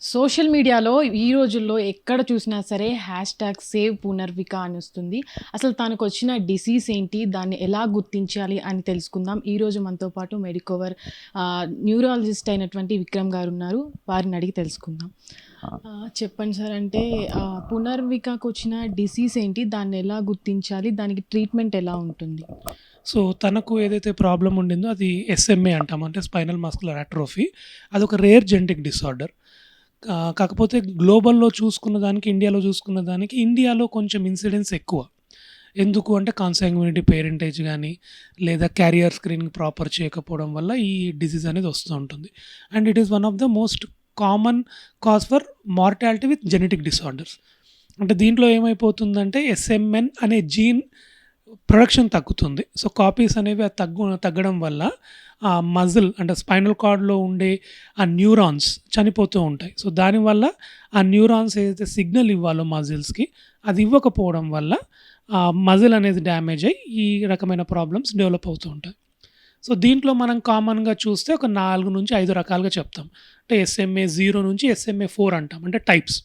Social మీడియాలో ఈ రోజుల్లో ఎక్కడ చూసినా సరే హ్యాష్‌ట్యాగ్ సేవ్ పునర్విక అని వస్తుంది. అసలు తనకొచ్చిన డిసీజ్ ఏంటి? దాన్ని ఎలా గుర్తించాలి అని తెలుసుకుందాం. ఈరోజు మనతో పాటు మెడికవర్ న్యూరాలజిస్ట్ అయినటువంటి విక్రమ్ గారున్నారు. వారిని అడిగి తెలుసుకుందాం. చెప్పండి సార్. అంటే పునర్వికకొచ్చిన డిసీజ్ ఏంటి? దాన్ని ఎలా గుర్తించాలి? దానికి ట్రీట్మెంట్ ఎలా ఉంటుంది? సో, తనకు ఏదైతే ప్రాబ్లమ్ ఉండిందో అది ఎస్ఎంఏ అంటాం. అంటే స్పైనల్ మస్కులర్ అట్రోఫీ. అదొక రేర్ జెనెటిక్ డిసార్డర్. కాకపోతే గ్లోబల్‌లో చూసుకున్న దానికి, ఇండియాలో చూసుకున్న దానికి, ఇండియాలో కొంచెం ఇన్సిడెన్స్ ఎక్కువ. ఎందుకు అంటే కాన్సాంగ్యునిటీ పేరెంటేజ్ గానీ, లేదా క్యారియర్ స్క్రీనింగ్ ప్రాపర్ చేయకపోవడం వల్ల ఈ డిసీజ్ అనేది వస్తూ ఉంటుంది. And it is one of the most common cause for mortality with genetic disorders. అంటే దీంట్లో ఏమైపోతుందంటే ఎస్ఎంఎన్ అనే జీన్ ప్రొడక్షన్ తగ్గుతుంది. సో, కాపీస్ అనేవి తగ్గడం వల్ల ఆ మజిల్ అంటే స్పైనల్ కార్డ్‌లో ఉండే ఆ న్యూరాన్స్ చనిపోతూ ఉంటాయి. సో, దానివల్ల ఆ న్యూరాన్స్ ఏదైతే సిగ్నల్ ఇవ్వాలో మజిల్స్‌కి అది ఇవ్వకపోవడం వల్ల ఆ మజిల్ అనేది డ్యామేజ్ అయ్యి ఈ రకమైన ప్రాబ్లమ్స్ డెవలప్ అవుతూ ఉంటాయి. సో, దీంట్లో మనం కామన్‌గా చూస్తే ఒక 4-5 రకాలుగా చెప్తాం. అంటే ఎస్ఎంఏ 0 నుంచి ఎస్ఎంఏ 4 అంటాం. అంటే టైప్స్.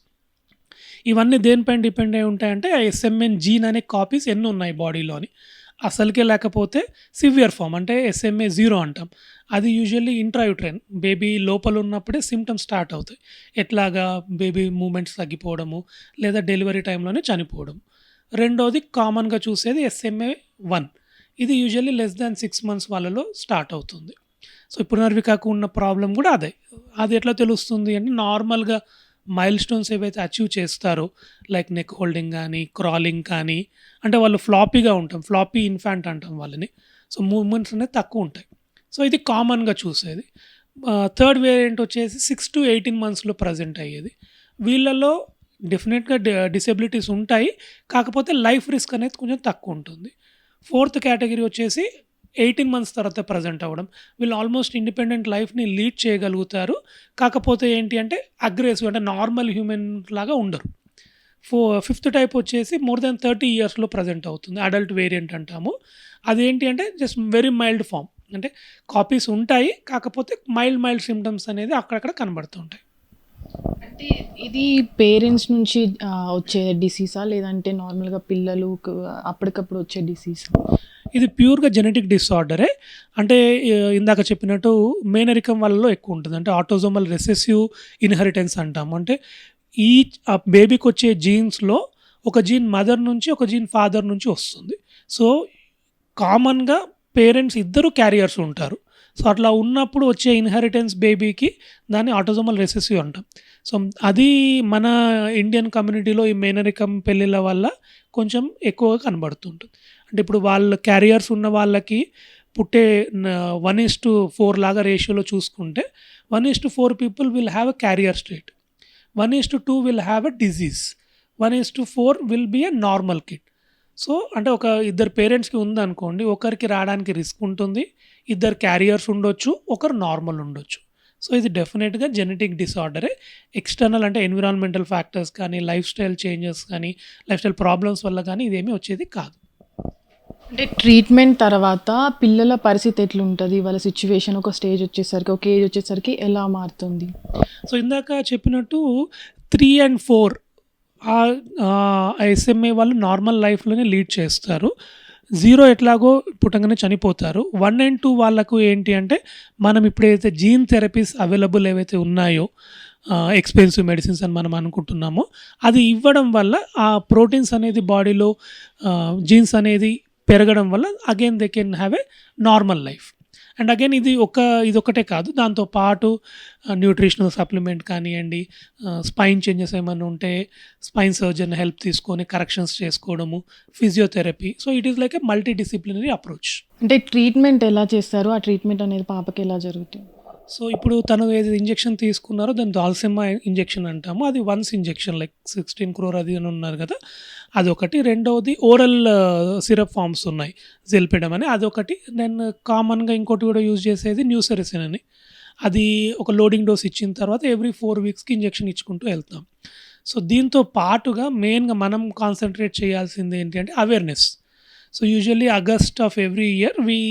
ఇవన్నీ దేనిపైన డిపెండ్ అయి ఉంటాయంటే ఆ ఎస్ఎంఎన్ జీన్ అనే కాపీస్ ఎన్నున్నాయి బాడీలోని. అసలుకే లేకపోతే సివియర్ ఫార్మ్ అంటే ఎస్ఎంఏ 0 అంటాం. అది యూజువల్లీ ఇంట్రాయూట్రైన్ బేబీ లోపల ఉన్నప్పుడే సిమ్టమ్స్ స్టార్ట్ అవుతాయి. ఎట్లాగా బేబీ మూవ్‌మెంట్స్ తగ్గిపోవడము, లేదా డెలివరీ టైంలోనే చనిపోవడం. రెండోది కామన్‌గా చూసేది ఎస్ఎంఏ 1. ఇది యూజువల్లీ లెస్ థాన్ 6 మంత్స్ వాళ్ళలో స్టార్ట్ అవుతుంది. సో, పునర్వికకు ఉన్న ప్రాబ్లమ్ కూడా అదే. అది ఎట్లా తెలుస్తుంది అంటే నార్మల్‌గా మైల్‌స్టోన్స్ ఏవైతే అచీవ్ చేస్తారో లైక్ నెక్ హోల్డింగ్ గానీ, క్రాలింగ్ కానీ అంటే వాళ్ళు ఫ్లాపీగా ఉంటాం. ఫ్లాపీ ఇన్ఫాంట్ అంటాం వాళ్ళని. సో, మూవ్‌మెంట్స్ అనేవి తక్కువుంటాయి. సో, ఇది కామన్‌గా చూసేది. థర్డ్ వేరియంట్ వచ్చేసి 6-18 మంత్స్‌లో ప్రెజెంట్ అయ్యేది. వీళ్ళలో డెఫినిట్‌గా డిసెబిలిటీస్ ఉంటాయి. కాకపోతే లైఫ్ రిస్క్ అనేది కొంచెం తక్కువుంటుంది. ఫోర్త్ కేటగిరీ వచ్చేసి 18 మంత్స్ తర్వాత ప్రెజెంట్ అవ్వడం. వీళ్ళు ఆల్మోస్ట్ ఇండిపెండెంట్ లైఫ్‌ని లీడ్ చేయగలుగుతారు. కాకపోతే ఏంటి అంటే అగ్రెసివ్ అంటే నార్మల్ హ్యూమన్ లాగా ఉండరు. ఫిఫ్త్ టైప్ వచ్చేసి మోర్ దాన్ 30 ఇయర్స్‌లో ప్రెజెంట్ అవుతుంది. అడల్ట్ వేరియంట్ అంటాము. అదేంటి అంటే జస్ట్ వెరీ మైల్డ్ ఫార్మ్. అంటే కాపీస్ ఉంటాయి. కాకపోతే మైల్డ్ సింప్టమ్స్ అనేది అక్కడక్కడ కనబడుతూ ఉంటాయి. అంటే ఇది పేరెంట్స్ నుంచి వచ్చే డిసీజా? లేదంటే నార్మల్‌గా పిల్లలుకు అప్పటికప్పుడు వచ్చే డిసీజా? ఇది ప్యూర్‌గా జెనెటిక్ డిసార్డరే. అంటే ఇందాక చెప్పినట్టు మేనరికం వాళ్ళలో ఎక్కువుంటది. అంటే ఆటోసోమల్ రెసెసివ్ ఇన్‌హెరిటెన్స్ అంటాము. అంటే ఆ బేబీకొచ్చే జీన్స్‌లో ఒక జీన్ మదర్ నుంచి, ఒక జీన్ ఫాదర్ నుంచి వస్తుంది. సో, కామన్‌గా పేరెంట్స్ ఇద్దరు క్యారియర్స్ ఉంటారు. సో, అట్లా ఉన్నప్పుడు వచ్చే ఇన్‌హెరిటెన్స్ బేబీకి దాన్ని ఆటోసోమల్ రెసెసివ్ అంటాం. సో, అది మన ఇండియన్ కమ్యూనిటీలో ఈ మేనరికం పెళ్ళిళ్ళ వల్ల కొంచెం ఎక్కువగా కనబడుతుంటుంది. అంటే ఇప్పుడు వాళ్ళ క్యారియర్స్ ఉన్న వాళ్ళకి పుట్టే 1:4 లాగా రేషియోలో చూసుకుంటే 1:4 people will have a carrier state. 1:2 will have a disease. 1:4 will be a normal kid. So, అంటే ఒక ఇద్దరు పేరెంట్స్‌కి ఉందనుకోండి. ఒకరికి రావడానికి రిస్క్ ఉంటుంది. ఇద్దరు క్యారియర్స్ ఉండొచ్చు. ఒకరు నార్మల్ ఉండొచ్చు. సో, ఇది డెఫినిట్‌గా జెనెటిక్ డిసార్డరే. ఎక్స్‌టర్నల్ అంటే ఎన్విరాన్మెంటల్ ఫ్యాక్టర్స్ కానీ, లైఫ్ స్టైల్ చేంజెస్ కానీ, లైఫ్ స్టైల్ ప్రాబ్లమ్స్ వల్ల కానీ ఇదేమీ వచ్చేది కాదు. అంటే ట్రీట్మెంట్ తర్వాత పిల్లల పరిస్థితి ఎట్లుంటది? వాళ్ళ సిట్యుయేషన్ ఒక స్టేజ్ వచ్చేసరికి, ఒక ఏజ్ వచ్చేసరికి ఎలా మారుతుంది? సో, ఇందాక చెప్పినట్టు 3 అండ్ 4 ఎస్ఎంఏ వాళ్ళు నార్మల్ లైఫ్‌లోనే లీడ్ చేస్తారు. 0 ఎట్లాగో పుట్టంగానే చనిపోతారు. 1 అండ్ 2 వాళ్ళకు ఏంటి అంటే మనం ఇప్పుడైతే జీన్ థెరపీస్ అవైలబుల్ ఏవైతే ఉన్నాయో ఎక్స్‌పెన్సివ్ మెడిసిన్స్ అని మనం అనుకుంటున్నామో అది ఇవ్వడం వల్ల ఆ ప్రోటీన్స్ అనేది బాడీలో జీన్స్ అనేది పెరగడం వల్ల again they can have a normal life. And again ఇదొక్కటే కాదు. దాంతో పాటు న్యూట్రిషనల్ సప్లిమెంట్ కానియండి, స్పైన్ చేంజెస్ ఏమన్నా ఉంటే స్పైన్ సర్జన్ హెల్ప్ తీసుకొని కరెక్షన్స్ చేసుకోవడము, physiotherapy. So, it is like a multi disciplinary approach. అంటే ట్రీట్మెంట్ ఎలా చేస్తారు? ఆ ట్రీట్మెంట్ అనేది పాపకి ఎలా జరుగుతుంది? సో, ఇప్పుడు తను ఏది ఇంజెక్షన్ తీసుకున్నారో దాన్ని దాల్సిమా ఇంజెక్షన్ అంటాము. అది వన్స్ ఇంజెక్షన్ లైక్ 16 క్రోర్ అది అని ఉన్నారు కదా! అదొకటి. రెండవది ఓరల్ సిరప్ ఫార్మ్స్ ఉన్నాయి. జెల్పెడమ్ అని అదొకటి. దెన్ కామన్‌గా ఇంకోటి కూడా యూజ్ చేసేది న్యూసెరసిన్ అని. అది ఒక లోడింగ్ డోస్ ఇచ్చిన తర్వాత ఎవ్రీ 4 వీక్స్‌కి ఇంజెక్షన్ ఇచ్చుకుంటూ వెళ్తాం. సో, దీంతో పాటుగా మెయిన్‌గా మనం కాన్సంట్రేట్ చేయాల్సింది ఏంటి అంటే awareness. So, usually August of every year we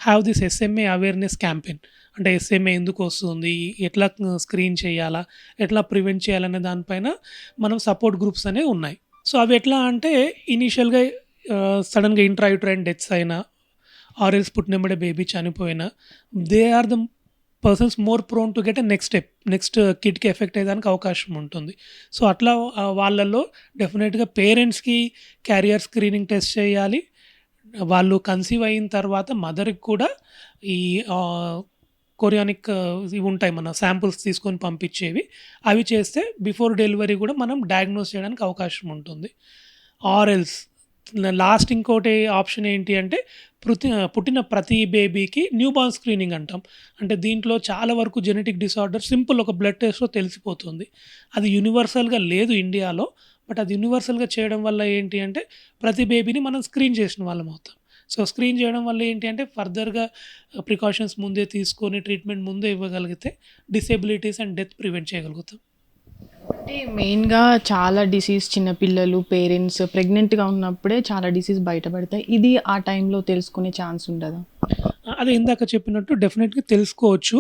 have this SMA awareness campaign. అంటే ఎస్ఎంఏ ఎందుకు వస్తుంది, ఎట్లా స్క్రీన్ చేయాలా, ఎట్లా ప్రివెంట్ చేయాలనే దానిపైన మనం సపోర్ట్ గ్రూప్స్ అనేవి ఉన్నాయి. సో అవి ఎట్లా అంటే ఇనీషియల్గా సడన్గా ఇంట్రాయూట్రైన్ డెత్స్ అయినా ఆర్ఎల్స్ పుట్టినమ్మడే బేబీ చనిపోయినా they are the persons more prone to get next కిడ్కి ఎఫెక్ట్ అయ్యేదానికి అవకాశం ఉంటుంది. సో అట్లా వాళ్ళల్లో డెఫినెట్గా పేరెంట్స్కి క్యారియర్ స్క్రీనింగ్ టెస్ట్ చేయాలి. వాళ్ళు కన్సీవ్ అయిన తర్వాత మదర్కి కూడా ఈ కొరియానిక్ ఇవి ఉంటాయి, మన శాంపుల్స్ తీసుకొని పంపించేవి, అవి చేస్తే బిఫోర్ డెలివరీ కూడా మనం డయాగ్నోస్ చేయడానికి అవకాశం ఉంటుంది. ఆర్ఎల్స్ లాస్ట్ ఇంకోటి ఆప్షన్ ఏంటి అంటే పుట్టిన ప్రతి బేబీకి న్యూ బార్న్ స్క్రీనింగ్ అంటాం. అంటే దీంట్లో చాలా వరకు జెనెటిక్ డిసార్డర్ సింపుల్ ఒక బ్లడ్ టెస్ట్లో తెలిసిపోతుంది. అది యూనివర్సల్గా లేదు ఇండియాలో, బట్ అది యూనివర్సల్గా చేయడం వల్ల ఏంటి అంటే ప్రతి బేబీని మనం స్క్రీన్ చేసిన వాళ్ళం అవుతాం. సో స్క్రీన్ చేయడం వల్ల ఏంటి అంటే ఫర్దర్గా ప్రికాషన్స్ ముందే తీసుకొని ట్రీట్మెంట్ ముందే ఇవ్వగలిగితే డిసేబిలిటీస్ అండ్ డెత్ ప్రివెంట్ చేయగలుగుతాం. అంటే మెయిన్గా చాలా డిసీజ్ చిన్నపిల్లలు పేరెంట్స్ ప్రెగ్నెంట్గా ఉన్నప్పుడే చాలా డిసీజ్ బయటపడతాయి. ఇది ఆ టైంలో తెలుసుకునే ఛాన్స్ ఉండదా? అదే ఇందాక చెప్పినట్టు డెఫినెట్గా తెలుసుకోవచ్చు.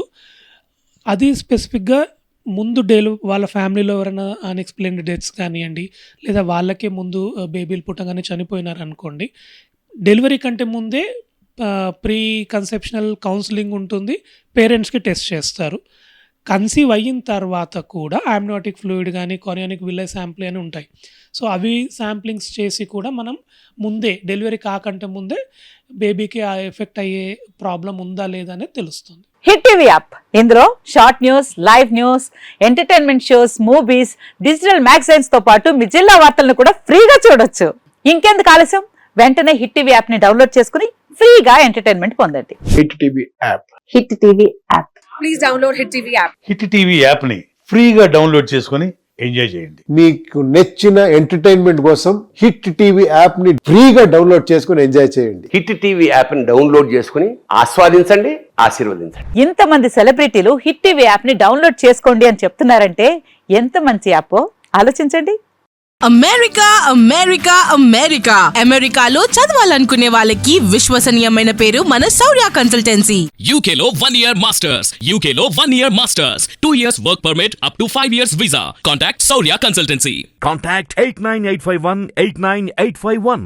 అది స్పెసిఫిక్గా ముందు వాళ్ళ ఫ్యామిలీలో ఎవరైనా అన్ఎక్స్ప్లెయిన్డ్ డెత్స్ కానివ్వండి, లేదా వాళ్ళకే ముందు బేబీలు పుట్టగానే చనిపోయినారు అనుకోండి, డెలివరీ కంటే ముందే ప్రీ కన్సెప్షనల్ కౌన్సిలింగ్ ఉంటుంది, పేరెంట్స్కి టెస్ట్ చేస్తారు. కన్సీవ్ అయిన తర్వాత కూడా ఆమ్నియాటిక్ ఫ్లూయిడ్ కానీ కొరియానిక్ విల్లై శాంపుల్ అని ఉంటాయి. సో అవి శాంప్లింగ్స్ చేసి కూడా మనం ముందే డెలివరీ కాకంటే ముందే బేబీకి ఆ ఎఫెక్ట్ అయ్యే ప్రాబ్లం ఉందా లేదా అనేది తెలుస్తుంది. హిట్ టీవీ యాప్, ఇందులో short news, live news, entertainment shows, movies, digital magazines తో పాటు మీ జిల్లా వార్తలను కూడా ఫ్రీగా చూడొచ్చు. ఇంకెందుకు ఆలస్యం, వెంటనే హిట్ టీవీ యాప్ ని డౌన్లోడ్ చేసుకుని ఫ్రీగా ఎంటర్టైన్మెంట్ పొందండి. Hit TV app. Hit TV app. Please download hit TV app. Hit TV యాప్ని ఫ్రీగా డౌన్లోడ్ చేసుకొని ఎంజాయ్ చేయండి. మీకు నచ్చిన ఎంటర్టైన్మెంట్ కోసం హిట్ టీవీ యాప్ ని ఫ్రీగా డౌన్లోడ్ చేసుకుని ఎంజాయ్ చేయండి. హిట్ టీవీ యాప్ని డౌన్లోడ్ చేసుకుని ఆస్వాదించండి, ఆశీర్వదించండి. ఇంతమంది సెలబ్రిటీలు హిట్ టీవీ యాప్ ని డౌన్లోడ్ చేసుకోండి అని చెప్తున్నారంటే ఎంత మంచి యాప్ ఆలోచించండి. అమెరికా అమెరికా అమెరికా అమెరికాలో చదవాలనుకునే వాళ్ళకి విశ్వసనీయమైన పేరు మన శౌర్య కన్సల్టెన్సీ. UK లో 1 year masters. UK లో 1 year masters. 2 years work permit up to 5 years visa. Contact Saurya Consultancy. Contact 89851 89851.